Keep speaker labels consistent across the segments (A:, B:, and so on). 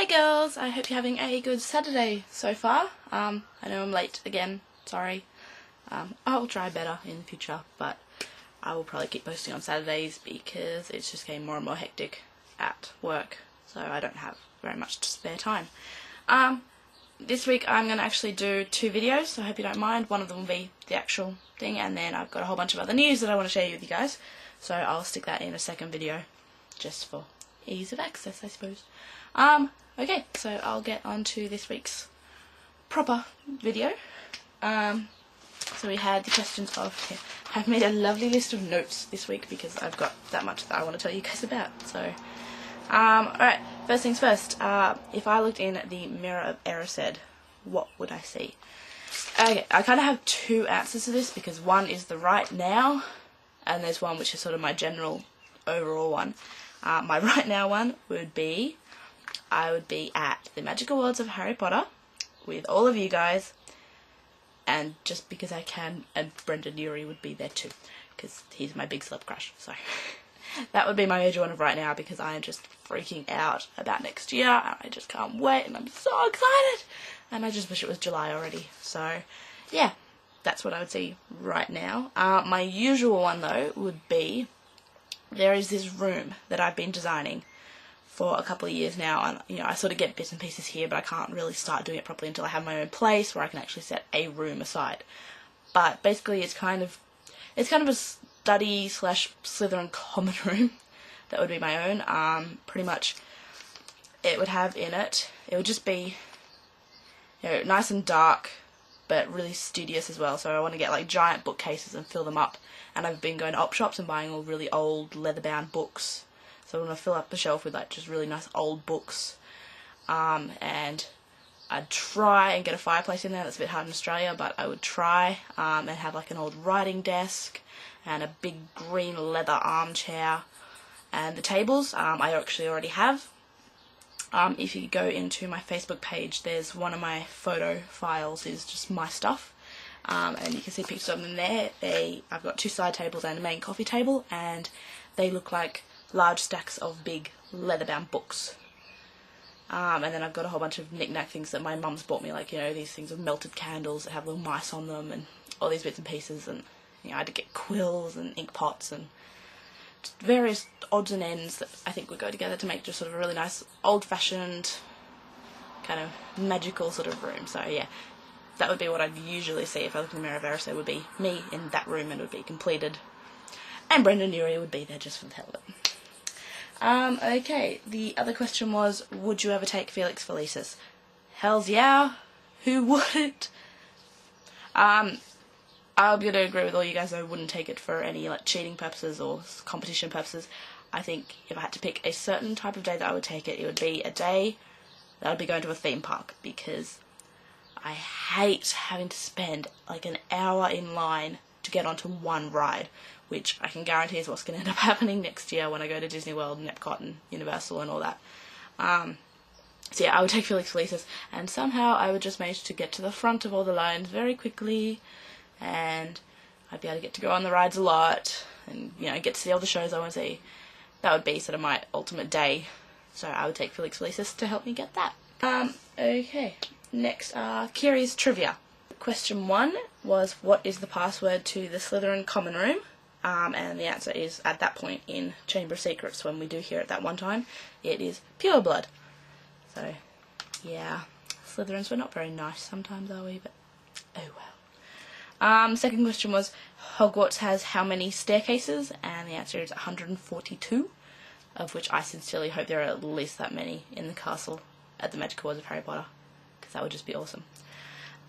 A: Hey girls, I hope you're having a good Saturday so far. I know I'm late again, sorry. I'll try better in the future, but I will probably keep posting on Saturdays because it's just getting more and more hectic at work, so I don't have very much spare time. This week I'm going to actually do 2 videos, so I hope you don't mind. One of them will be the actual thing, and then I've got a whole bunch of other news that I want to share with you guys, so I'll stick that in a second video, just for ease of access, I suppose. Okay, so I'll get on to this week's proper video. So we had the questions of, I've made a lovely list of notes this week because I've got that much that I want to tell you guys about. So, alright, first things first, if I looked in the mirror of Erised, what would I see? Okay, I kind of have 2 answers to this because one is the right now, and there's one which is sort of my general overall one. My right now one would be, I would be at the Magical Worlds of Harry Potter with all of you guys, and just because I can, and Brendan Urie would be there too, because he's my big celeb crush, so that would be my major one of right now, because I am just freaking out about next year, and I just can't wait, and I'm so excited, and I just wish it was July already. So yeah, that's what I would see right now. My usual one though would be, there is this room that I've been designing for a couple of years now, and you know, I sort of get bits and pieces here, but I can't really start doing it properly until I have my own place where I can actually set a room aside. But basically it's kind of a study slash Slytherin common room that would be my own. Pretty much it would have in it, it would just be, you know, nice and dark but really studious as well, so I want to get like giant bookcases and fill them up, and I've been going to op shops and buying all really old leather bound books. So I want to fill up the shelf with like just really nice old books, and I'd try and get a fireplace in there. That's a bit hard in Australia, but I would try, and have like an old writing desk and a big green leather armchair, and the tables I actually already have. If you go into my Facebook page, there's one of my photo files is just my stuff, and you can see pictures of them there. I've got 2 side tables and a main coffee table, and they look like large stacks of big leather-bound books. And then I've got a whole bunch of knick-knack things that my mum's bought me, like, you know, these things of melted candles that have little mice on them, and all these bits and pieces, and you know, I had to get quills and ink pots and just various odds and ends that I think would go together to make just sort of a really nice old-fashioned kind of magical sort of room. So yeah, that would be what I'd usually see if I looked in the mirror of Erised. It would be me in that room, and it would be completed, and Brendan Urie would be there just for the hell of it. Okay, the other question was, would you ever take Felix Felicis? Hells yeah, who wouldn't? I'm going to agree with all you guys, I wouldn't take it for any like cheating purposes or competition purposes. I think if I had to pick a certain type of day that I would take it, it would be a day that I'd be going to a theme park, because I hate having to spend like an hour in line to get onto one ride, which I can guarantee is what's going to end up happening next year when I go to Disney World and Epcot and Universal and all that. So yeah, I would take Felix Felicis, and somehow I would just manage to get to the front of all the lines very quickly, and I'd be able to get to go on the rides a lot, and you know, get to see all the shows I want to see. That would be sort of my ultimate day, so I would take Felix Felicis to help me get that. Okay, next Kiri's trivia. Question 1 was, what is the password to the Slytherin common room? And the answer is, at that point in Chamber of Secrets, when we do hear it that one time, it is pure blood. So, yeah, Slytherins, we're not very nice sometimes, are we? But, oh well. Second question was, Hogwarts has how many staircases? And the answer is 142, of which I sincerely hope there are at least that many in the castle at the Magical Worlds of Harry Potter, because that would just be awesome.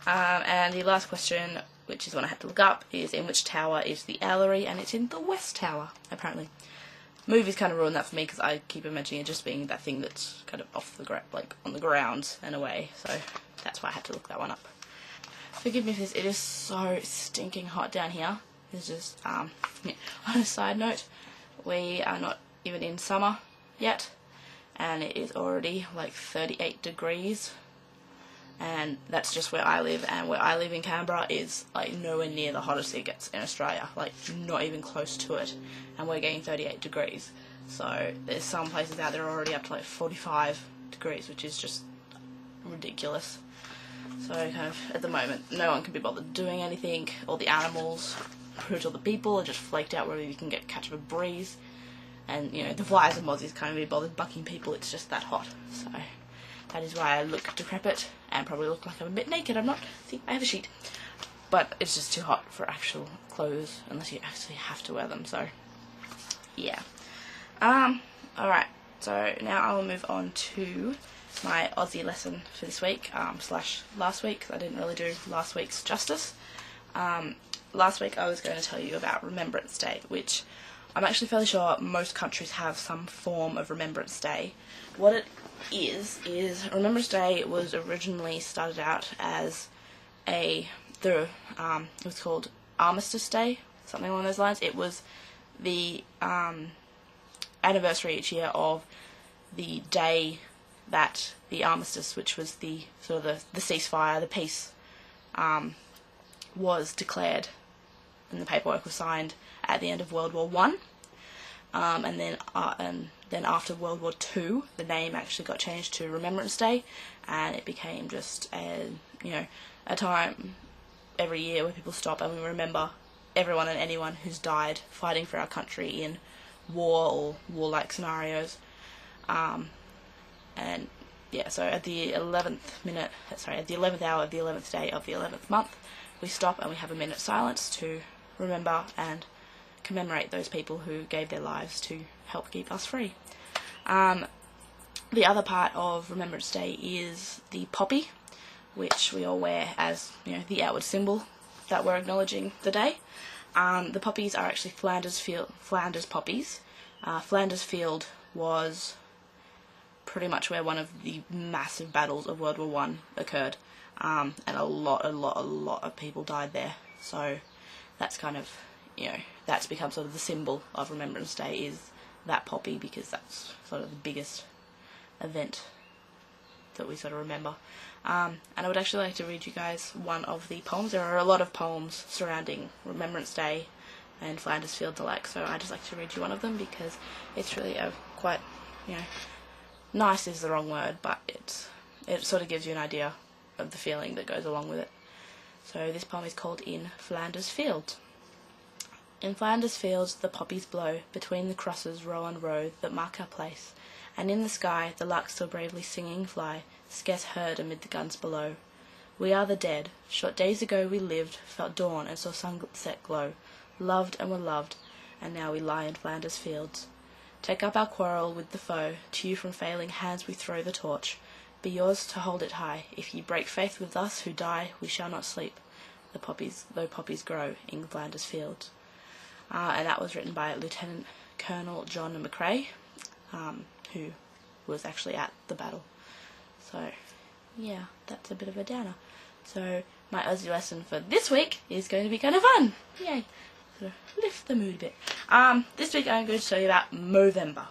A: And the last question, which is one I had to look up, is in which tower is the Owlery, and it's in the West Tower, apparently. Movies kind of ruined that for me, because I keep imagining it just being that thing that's kind of off the like on the ground in a way, so that's why I had to look that one up. Forgive me for this, it is so stinking hot down here. It's just, yeah. On a side note, we are not even in summer yet, and it is already like 38 degrees. And that's just where I live, and where I live in Canberra is like nowhere near the hottest it gets in Australia, like not even close to it, and we're getting 38 degrees. So there's some places out there already up to like 45 degrees, which is just ridiculous. So kind of at the moment no one can be bothered doing anything. All the animals, pretty much all the people are just flaked out wherever you can catch a breeze. And you know, the flies and mozzies can't be bothered bucking people, it's just that hot. So that is why I look decrepit and probably look like I'm a bit naked. I'm not. See, I have a sheet. But it's just too hot for actual clothes unless you actually have to wear them, so yeah. Alright, so now I will move on to my Aussie lesson for this week, slash last week, because I didn't really do last week's justice. Last week I was going to tell you about Remembrance Day, which I'm actually fairly sure most countries have some form of Remembrance Day. What it is Remembrance Day was originally started out as it was called Armistice Day, something along those lines. It was the anniversary each year of the day that the armistice, which was the sort of the ceasefire, the peace, was declared, and the paperwork was signed at the end of World War One. And then after World War Two, the name actually got changed to Remembrance Day, and it became just a time every year where people stop and we remember everyone and anyone who's died fighting for our country in war or warlike scenarios. And yeah, so at the 11th hour of the 11th day of the 11th month, we stop and we have a minute silence to remember and commemorate those people who gave their lives to help keep us free. The other part of Remembrance Day is the poppy, which we all wear as, you know, the outward symbol that we're acknowledging the day. The poppies are actually Flanders poppies. Flanders Field was pretty much where one of the massive battles of World War One occurred, and a lot of people died there. So that's kind of, you know, that's become sort of the symbol of Remembrance Day, is that poppy, because that's sort of the biggest event that we sort of remember. And I would actually like to read you guys one of the poems. There are a lot of poems surrounding Remembrance Day and Flanders Fields alike, so I'd just like to read you one of them because it's really a quite, you know, nice is the wrong word, but it sort of gives you an idea of the feeling that goes along with it. So this poem is called In Flanders Fields. In Flanders Fields the poppies blow, between the crosses row on row that mark our place, and in the sky the larks still bravely singing fly, scarce heard amid the guns below. We are the dead. Short days ago we lived, felt dawn and saw sunset glow, loved and were loved, and now we lie in Flanders Fields. Take up our quarrel with the foe, to you from failing hands we throw the torch. Be yours to hold it high. If ye break faith with us who die, we shall not sleep, though poppies grow in Flanders Fields. And that was written by Lieutenant Colonel John McCrae, who was actually at the battle. So yeah, that's a bit of a downer. So my Aussie lesson for this week is going to be kind of fun. Yay! Sort of lift the mood a bit. This week I'm going to tell you about Movember.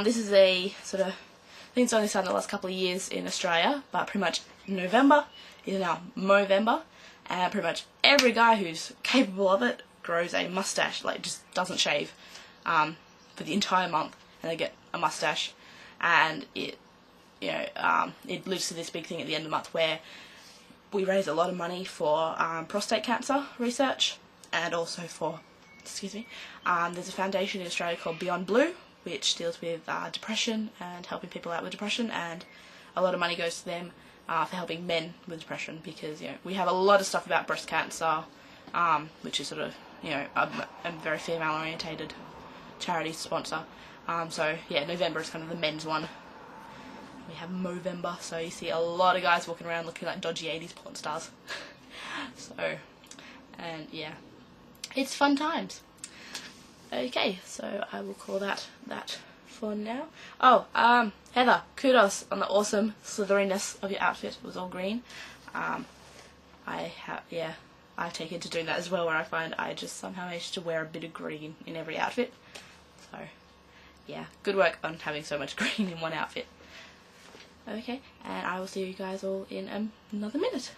A: This is a sort of, I think it's only started in the last couple of years in Australia, but pretty much November is now Movember, and pretty much every guy who's capable of it grows a mustache, like just doesn't shave for the entire month, and they get a mustache, and it leads to this big thing at the end of the month where we raise a lot of money for prostate cancer research, and also for, there's a foundation in Australia called Beyond Blue, which deals with depression and helping people out with depression, and a lot of money goes to them for helping men with depression, because, you know, we have a lot of stuff about breast cancer, which is sort of, you know, a very female orientated charity sponsor. So yeah, November is kind of the men's one. We have Movember, so you see a lot of guys walking around looking like dodgy 80s porn stars. So, and yeah, it's fun times. Okay, so I will call that for now. Oh, Heather, kudos on the awesome slitheriness of your outfit. It was all green. I've taken to doing that as well, where I find I just somehow managed to wear a bit of green in every outfit. So yeah, good work on having so much green in one outfit. Okay, and I will see you guys all in another minute.